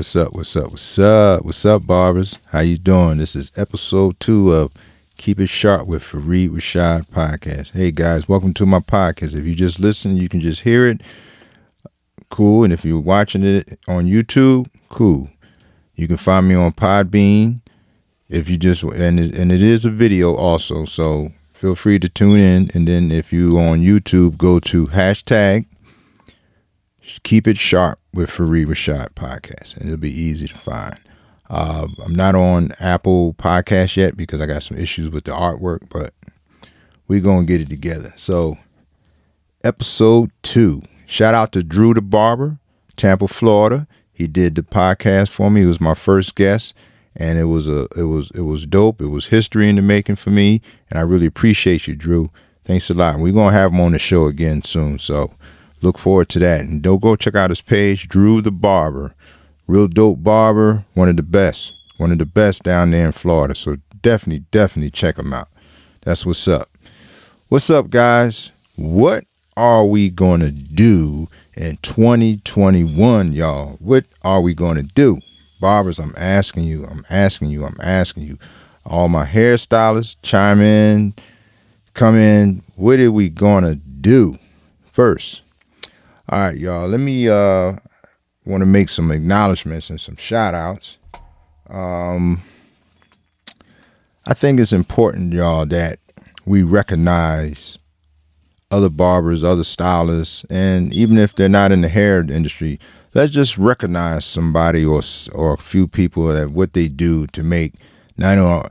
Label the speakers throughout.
Speaker 1: What's up? What's up, barbers? How you doing? This is episode 2 of Keep It Sharp with Fareed Rashad podcast. Hey guys, welcome to my podcast. If you just listen, you can just hear it. Cool. And if you're watching it on YouTube, cool. You can find me on Podbean. If you just and it is a video also, so feel free to tune in. And then if you on YouTube, go to hashtag Keep It Sharp with Fareed Rashad podcast, and it'll be easy to find. I'm not on Apple Podcast yet because I got some issues with the artwork, but we're going to get it together. So, episode 2. Shout out to Drew the Barber, Tampa, Florida. He did the podcast for me. He was my first guest, and it was dope. It was history in the making for me, and I really appreciate you, Drew. Thanks a lot. We're going to have him on the show again soon, so look forward to that. And don't go check out his page, Drew the Barber. Real dope barber, one of the best down there in Florida. So definitely check him out. That's what's up. What's up, guys? What are we going to do in 2021, y'all? What are we going to do? Barbers, I'm asking you. All my hairstylists, chime in, come in. What are we going to do first? All right, y'all, let me want to make some acknowledgments and some shout outs. I think it's important, y'all, that we recognize other barbers, other stylists, and even if they're not in the hair industry, let's just recognize somebody or a few people that what they do to make not only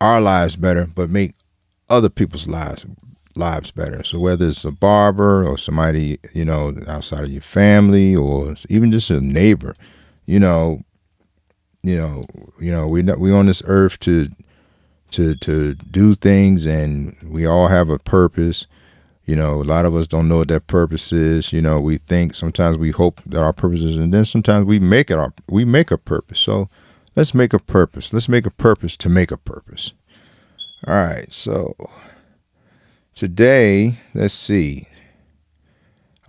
Speaker 1: our lives better, but make other people's lives better. So whether it's a barber or somebody, outside of your family or even just a neighbor, we on this earth to do things, and we all have a purpose. A lot of us don't know what that purpose is. We think sometimes we hope that our purpose is, and then sometimes we make a purpose. So let's make a purpose. Let's make a purpose to make a purpose. All right. So today, let's see.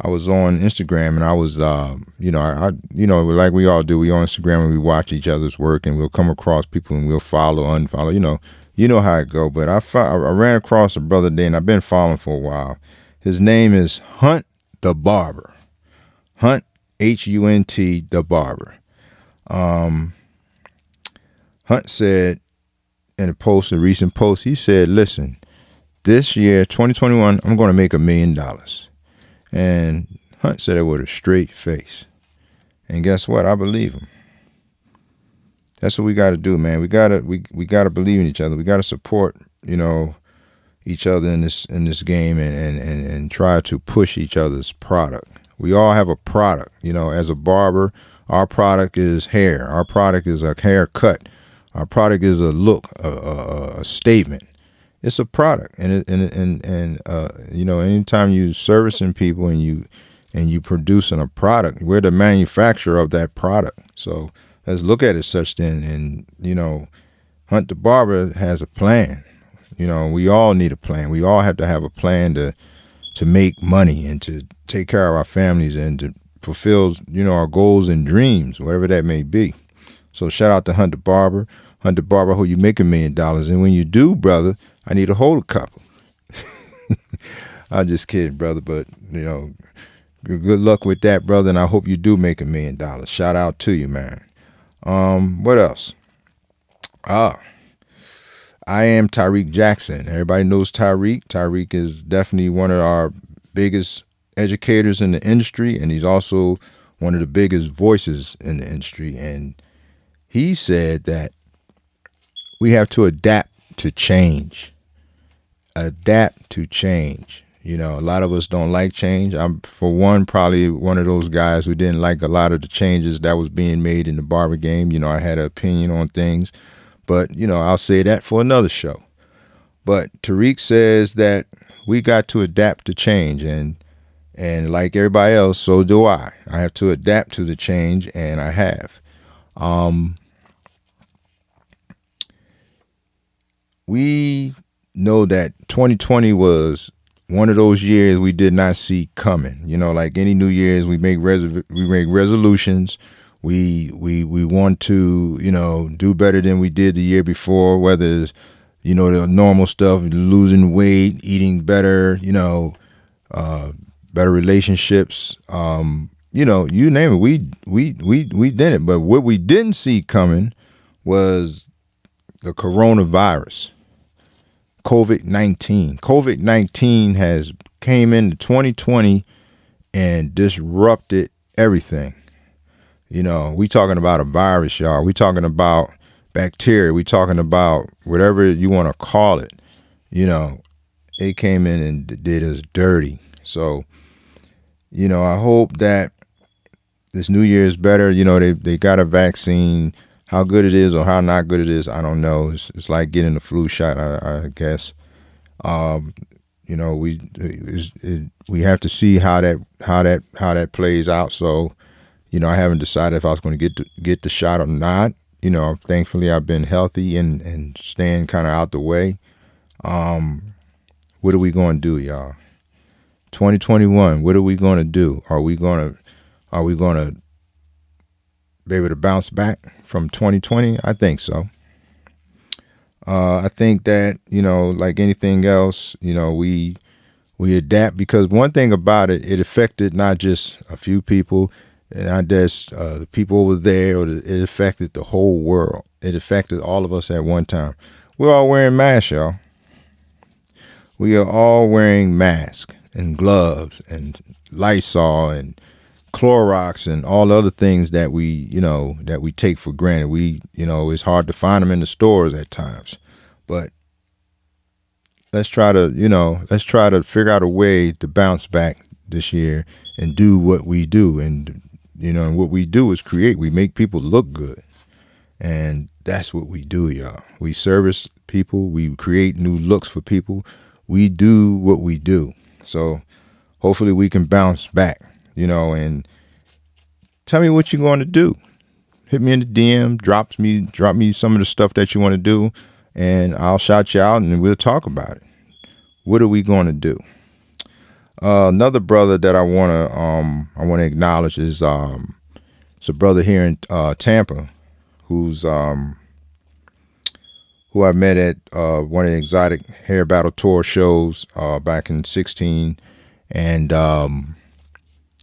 Speaker 1: I was on Instagram, and I was, like we all do. We on Instagram and we watch each other's work, and we'll come across people and we'll follow, unfollow. You know how it go. But I ran across a brother today, and I've been following for a while. His name is Hunt the Barber. Hunt, Hunt, the Barber. Hunt said in a recent post, he said, "Listen, this year, 2021, I'm going to make $1 million." And Hunt said it with a straight face. And guess what? I believe him. That's what we got to do, man. We got to believe in each other. We got to support, each other in this game and try to push each other's product. We all have a product. As a barber, our product is hair. Our product is a haircut. Our product is a look, a statement. It's a product, and anytime you servicing people and you producing a product, we're the manufacturer of that product. So let's look at it such then, and Hunt the Barber has a plan. We all need a plan. We all have to have a plan to make money and to take care of our families and to fulfill our goals and dreams, whatever that may be. So shout out to Hunt the Barber. Hunt the Barber, who you make $1 million, and when you do, brother, I need to hold a couple. I'm just kidding, brother, but good luck with that, brother, and I hope you do make $1 million. Shout out to you, man. What else? I am Tyreek Jackson. Everybody knows Tyreek. Tyreek is definitely one of our biggest educators in the industry, and he's also one of the biggest voices in the industry. And he said that we have to adapt to change. Adapt to change. A lot of us don't like change. I'm, for one, probably one of those guys who didn't like a lot of the changes that was being made in the barber game. I had an opinion on things, but, I'll say that for another show. But Tariq says that we got to adapt to change, and like everybody else, so do I. I have to adapt to the change, and I have. We know that 2020 was one of those years we did not see coming. Like any New Year's, we make resolutions. We want to, do better than we did the year before, whether it's, the normal stuff, losing weight, eating better, better relationships, you name it. We did it. But what we didn't see coming was the coronavirus, COVID-19. COVID-19 has came into 2020 and disrupted everything. We talking about a virus, y'all. We talking about bacteria. We talking about whatever you want to call it. It came in and did us dirty. So, I hope that this New Year is better. They got a vaccine. How good it is or how not good it is, I don't know. It's like getting the flu shot, I guess. We have to see how that plays out. So, I haven't decided if I was going to get the shot or not. Thankfully I've been healthy and staying kind of out the way. What are we going to do, y'all? 2021. What are we going to do? Are we going to be able to bounce back from 2020? I think so. I think that, like anything else, we adapt, because one thing about it affected not just a few people, and not just the people over there, it affected the whole world. It affected all of us at one time. We're all wearing masks, y'all. We are all wearing masks and gloves and Lysol and Clorox and all other things that we take for granted. It's hard to find them in the stores at times, but let's try to figure out a way to bounce back this year and do what we do. And what we do is create. We make people look good, and that's what we do, y'all. We service people. We create new looks for people. We do what we do. So hopefully we can bounce back, and tell me what you're going to do. Hit me in the DM, drop me some of the stuff that you want to do, and I'll shout you out and we'll talk about it. What are we going to do? Another brother that I want to acknowledge is it's a brother here in Tampa who I met at one of the Exotic Hair Battle Tour shows back in 2016, and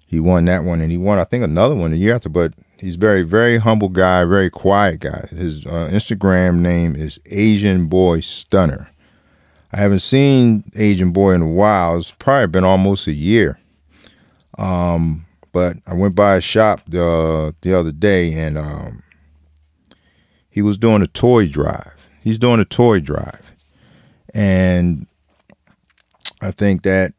Speaker 1: he won that one, and he won, I think, another one the year after. But he's very, very humble guy, very quiet guy. His Instagram name is Asian Boy Stunner. I haven't seen Asian Boy in a while. It's probably been almost a year. But I went by his shop the other day, and he was doing a toy drive. He's doing a toy drive. And I think that,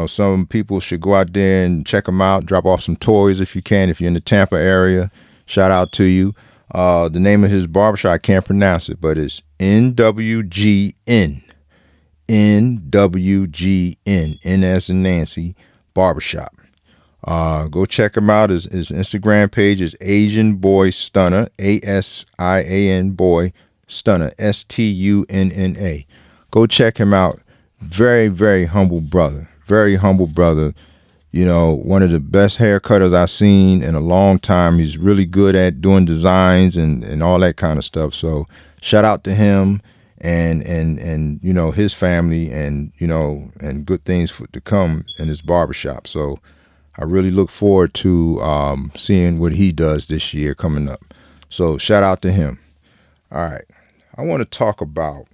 Speaker 1: some people should go out there and check him out, drop off some toys if you can. If you're in the Tampa area, shout out to you. The name of his barbershop, I can't pronounce it, but it's NWGN. NWGN. N as in Nancy, Barbershop. Go check him out. His Instagram page is Asian Boy Stunner, ASIAN Boy Stunner, STUNNA. Go check him out. Very, very humble brother. Very humble brother. One of the best hair cutters I've seen in a long time. He's really good at doing designs and all that kind of stuff. So shout out to him and his family and good things to come in his barbershop. So I really look forward to seeing what he does this year coming up. So shout out to him. All right. I want to talk about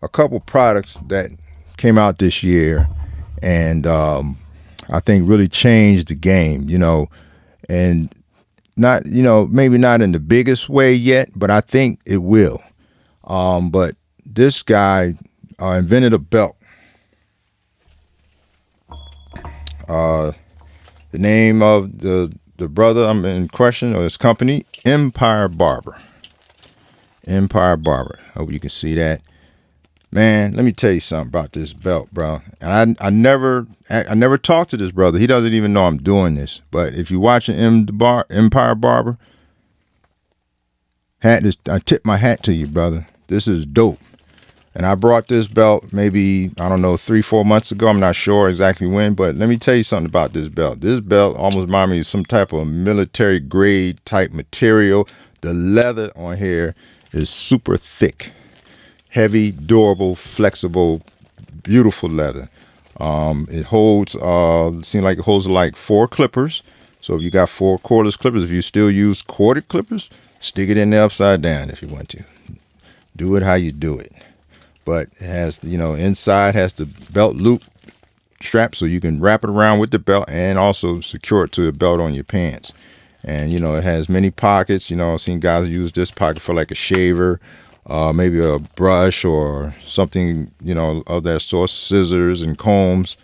Speaker 1: a couple products that came out this year and I think really changed the game, and not, maybe not in the biggest way yet, but I think it will. But this guy invented a belt. The name of the brother I'm in question, or his company, Empire Barber. Empire Barber. Hope you can see that. Man, let me tell you something about this belt, bro. And I never talked to this brother. He doesn't even know I'm doing this. But if you're watching Empire Barber, I tip my hat to you, brother. This is dope. And I brought this belt maybe, I don't know, 3-4 months ago. I'm not sure exactly when, but let me tell you something about this belt. This belt almost reminds me of some type of military grade type material. The leather on here is super thick, heavy, durable, flexible, beautiful leather. It holds, seems like it holds like 4 clippers. So if you got 4 cordless clippers, if you still use corded clippers, stick it in there upside down if you want to. Do it how you do it. But it has, inside has the belt loop strap so you can wrap it around with the belt and also secure it to the belt on your pants. And, it has many pockets. I've seen guys use this pocket for like a shaver, maybe a brush or something, of that sort, scissors and combs.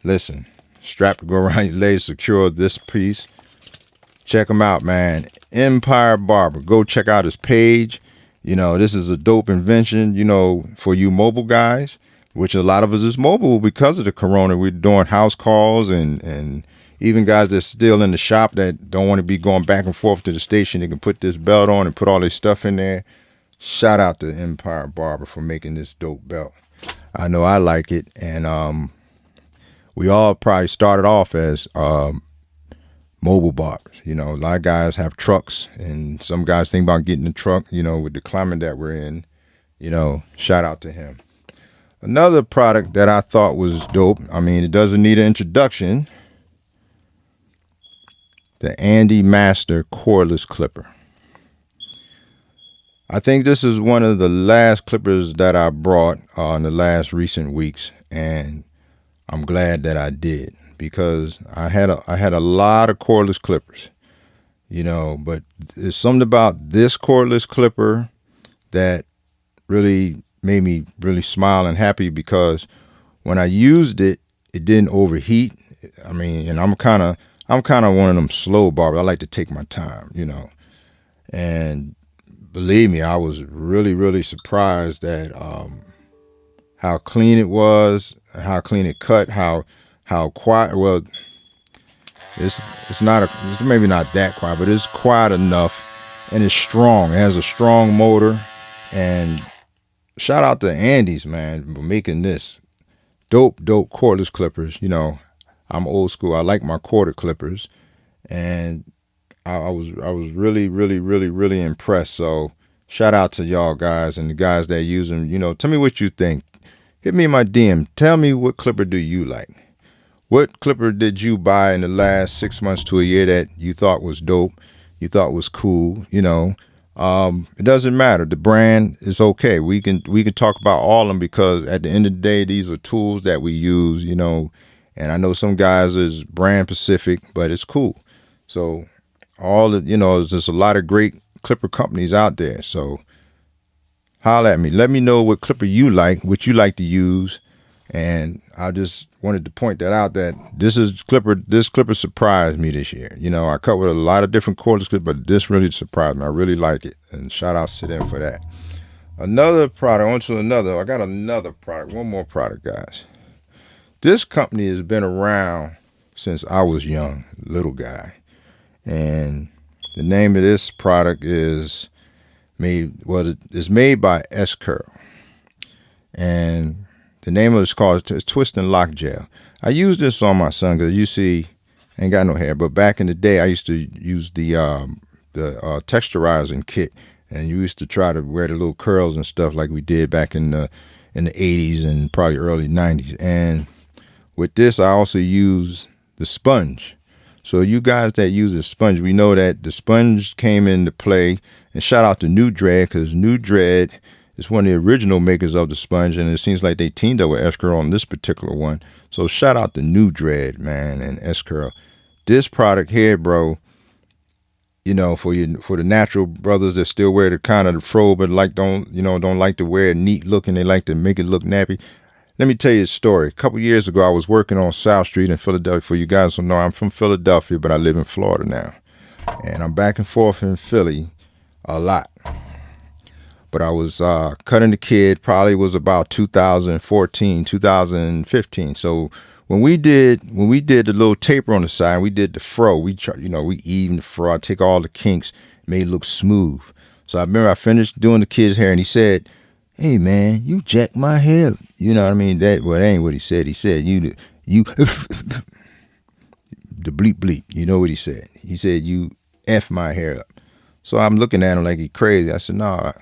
Speaker 1: Listen, strap to go around your legs, secure this piece. Check them out, man. Empire Barber. Go check out his page. This is a dope invention, for you mobile guys, which a lot of us is mobile because of the corona. We're doing house calls and even guys that's still in the shop that don't want to be going back and forth to the station. They can put this belt on and put all their stuff in there. Shout out to Empire Barber for making this dope belt. I know I like it. And we all probably started off as mobile barbers. A lot of guys have trucks, and some guys think about getting a truck, with the climate that we're in. Shout out to him. Another product that I thought was dope, it doesn't need an introduction, the Andy Master cordless clipper. I think this is one of the last clippers that I brought in the last recent weeks, and I'm glad that I did because I had a lot of cordless clippers. But there's something about this cordless clipper that really made me really smile and happy because when I used it, it didn't overheat. And I'm kind of one of them slow barbers. I like to take my time, and believe me, I was really, really surprised at how clean it was, how clean it cut, how quiet. Well, it's maybe not that quiet, but it's quiet enough, and it's strong. It has a strong motor, and shout out to Andy's, man, for making this dope cordless clippers. I'm old school. I like my corded clippers, and I was really, really, really, really impressed. So shout out to y'all guys and the guys that use them. Tell me what you think. Hit me in my DM. Tell me what clipper do you like. What clipper did you buy in the last 6 months to a year that you thought was dope, you thought was cool? It doesn't matter. The brand is okay. We can talk about all of them because at the end of the day, these are tools that we use, and I know some guys is brand specific, but it's cool. So there's just a lot of great clipper companies out there. So holler at me. Let me know what clipper you like, what you like to use. And I just wanted to point that out that this clipper surprised me this year. I cut with a lot of different cordless clippers, but this really surprised me. I really like it. And shout outs to them for that. Another product, I got another product, one more product, guys. This company has been around since I was young, little guy. And the name of this product is it's made by S-Curl. And the name of it's called Twist and Lock Gel. I use this on my son because you see, I ain't got no hair. But back in the day, I used to use the texturizing kit, and you used to try to wear the little curls and stuff like we did back in the 80s and probably early 90s. And with this, I also use the sponge. So you guys that use a sponge, we know that the sponge came into play. And shout out to New Dread because New Dread is one of the original makers of the sponge, and it seems like they teamed up with S-Curl on this particular one. So shout out to New Dread, man, and S-Curl. This product here, bro, for the natural brothers that still wear the kind of the fro, but don't like to wear a neat look, and they like to make it look nappy. Let me tell you a story. A couple years ago, I was working on South Street in Philadelphia. For you guys who know, I'm from Philadelphia, but I live in Florida now, and I'm back and forth in Philly a lot. But I was cutting the kid, probably was about 2014, 2015. So when we did the little taper on the side, we did the fro. We even the fro. I take all the kinks, made it look smooth. So I remember I finished doing the kid's hair, and he said, hey man, you jacked my hair. You know what I mean? That ain't what he said. He said you the bleep bleep. You know what he said? He said you F my hair up. So I'm looking at him like he crazy. I said, no,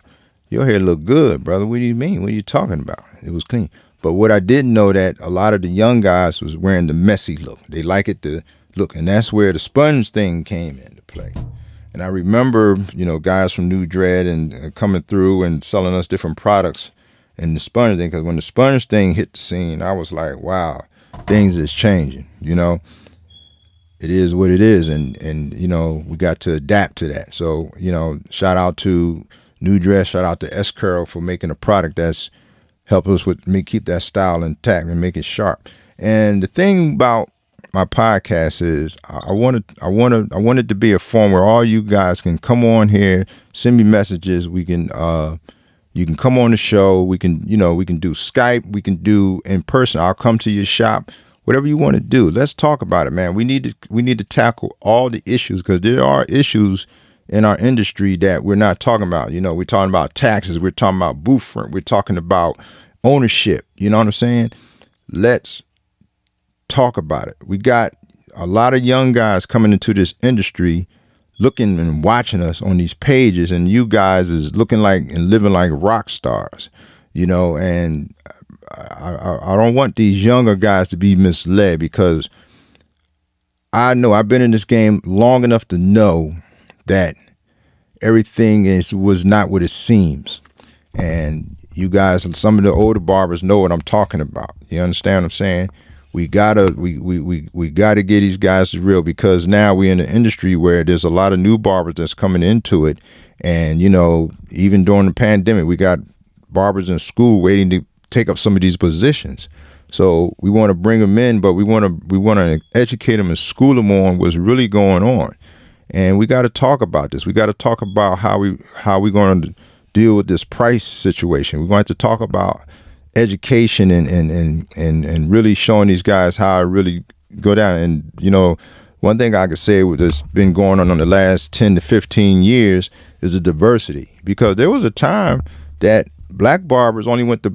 Speaker 1: your hair look good, brother. What do you mean? What are you talking about? It was clean. But what I didn't know that a lot of the young guys was wearing the messy look. They like it to look, and that's where the sponge thing came into play. And I remember, guys from New Dread and coming through and selling us different products and the sponge thing. Because when the sponge thing hit the scene, I was like, wow, things is changing. It is what it is, and we got to adapt to that. So shout out to New Dress, shout out to S Curl for making a product that's helped us with me keep that style intact and make it sharp. And the thing about my podcast is I wanted to be a forum where all you guys can come on here, send me messages. We can you can come on the show. We can do Skype. We can do in person. I'll come to your shop. Whatever you want to do, let's talk about it, man. We need to tackle all the issues because there are issues in our industry that we're not talking about. We're talking about taxes. We're talking about booth rent. We're talking about ownership. You know what I'm saying? Let's talk about it. We got a lot of young guys coming into this industry looking and watching us on these pages, and you guys is looking like and living like rock stars, and I don't want these younger guys to be misled because I know I've been in this game long enough to know that everything was not what it seems. And you guys, some of the older barbers know what I'm talking about. You understand what I'm saying? We gotta get these guys to real because now we're in an industry where there's a lot of new barbers that's coming into it. And, even during the pandemic, we got barbers in school waiting to take up some of these positions. So we want to bring them in, but we want to educate them and school them on what's really going on. And we got to talk about this. We got to talk about how we going to deal with this price situation. We're going to talk about education and really showing these guys how to really go down. And one thing I could say that's been going on the last 10 to 15 years is the diversity, because there was a time that black barbers only went to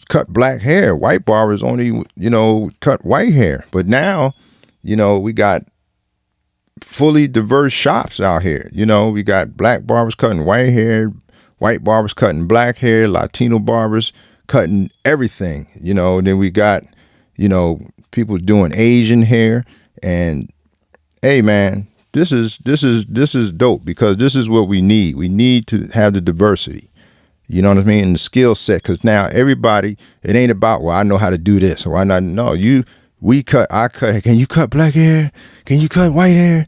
Speaker 1: cut black hair. White barbers only, cut white hair. But now, we got fully diverse shops out here. We got black barbers cutting white hair, white barbers cutting black hair, Latino barbers cutting everything. Then we got, people doing Asian hair. And hey, man, this is dope because this is what we need. We need to have the diversity. You know what I mean? And the skill set, because now everybody, it ain't about, well, I know how to do this or why not. No, I cut. Can you cut black hair? Can you cut white hair?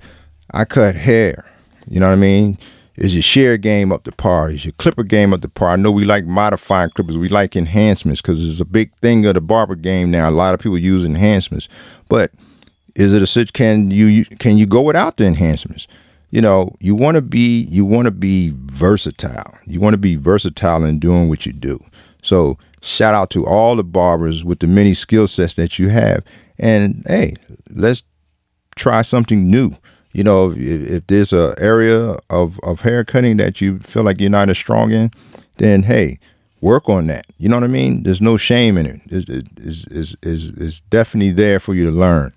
Speaker 1: I cut hair. You know what I mean? Is your shear game up to par? Is your clipper game up to par? I know we like modifying clippers. We like enhancements because it's a big thing of the barber game now. A lot of people use enhancements, but is it can you go without the enhancements? You want to be versatile. You want to be versatile in doing what you do. So shout out to all the barbers with the many skill sets that you have. And hey, let's try something new. If there's an area of hair cutting that you feel like you're not as strong in, then hey, work on that. You know what I mean? There's no shame in it. It's definitely there for you to learn.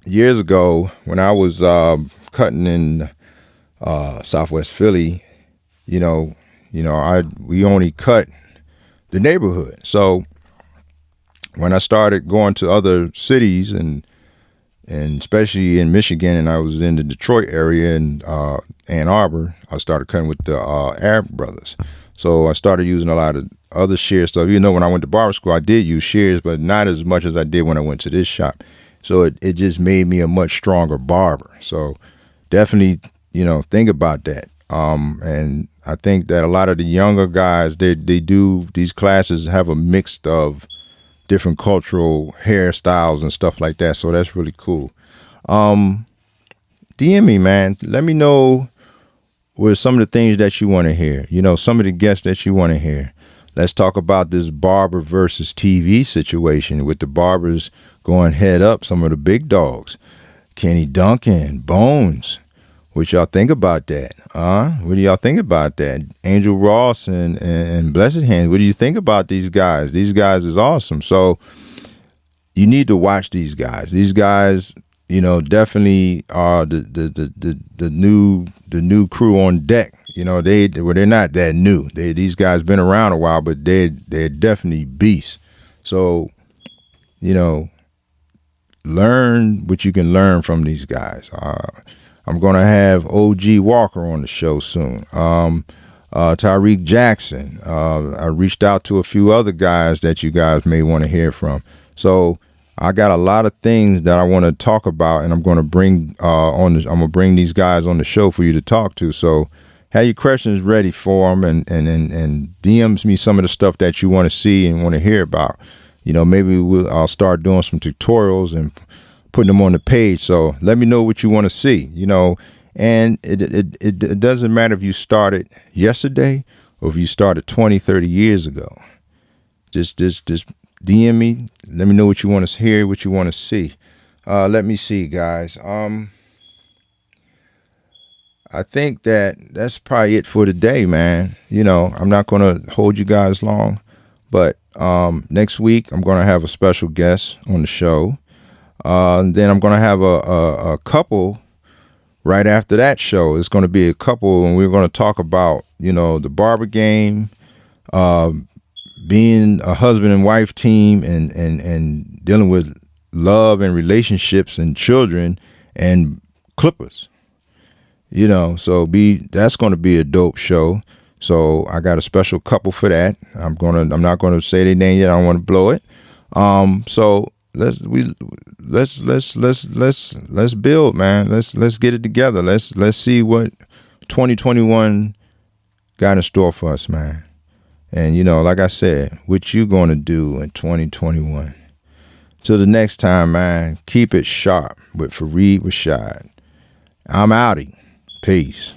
Speaker 1: Years ago, when I was cutting in Southwest Philly, we only cut the neighborhood. So when I started going to other cities and especially in Michigan, and I was in the Detroit area and Ann Arbor, I started cutting with the Arab brothers. So I started using a lot of other shear stuff. When I went to barber school, I did use shears, but not as much as I did when I went to this shop. So it just made me a much stronger barber. So definitely, think about that. And I think that a lot of the younger guys, they do, these classes have a mix of different cultural hairstyles and stuff like that. So that's really cool. DM me, man. Let me know what some of the things that you want to hear. Some of the guests that you want to hear. Let's talk about this barber versus TV situation with the barbers going head up, some of the big dogs. Kenny Duncan, Bones. What y'all think about that? What do y'all think about that? Angel Ross and Blessed Hands. What do you think about these guys? These guys is awesome. So you need to watch these guys. These guys, definitely are the new crew on deck. They're not that new. These guys been around a while, but they're definitely beasts. So, learn what you can learn from these guys. I'm gonna have OG Walker on the show soon. Tyreek Jackson. I reached out to a few other guys that you guys may want to hear from. So I got a lot of things that I want to talk about, and I'm going to bring I'm gonna bring these guys on the show for you to talk to. So have your questions ready for them, and DMs me some of the stuff that you want to see and want to hear about. Maybe I'll start doing some tutorials and putting them on the page. So let me know what you want to see. And it doesn't matter if you started yesterday or if you started 20, 30 years ago. Just DM me. Let me know what you want to hear, what you want to see. Let me see, guys. I think that's probably it for today, man. I'm not going to hold you guys long, but next week I'm going to have a special guest on the show. Then I'm going to have a couple right after that show. It's going to be a couple, and we're going to talk about, the Barber game, being a husband and wife team, and dealing with love and relationships and children and Clippers. So that's going to be a dope show. So I got a special couple for that. I'm not going to say their name yet. I don't want to blow it. So let's build, man. Let's get it together. Let's see what 2021 got in store for us, man. And like I said, what you going to do in 2021? Till the next time, man. Keep it sharp with Fareed Rashad. I'm outie. Peace.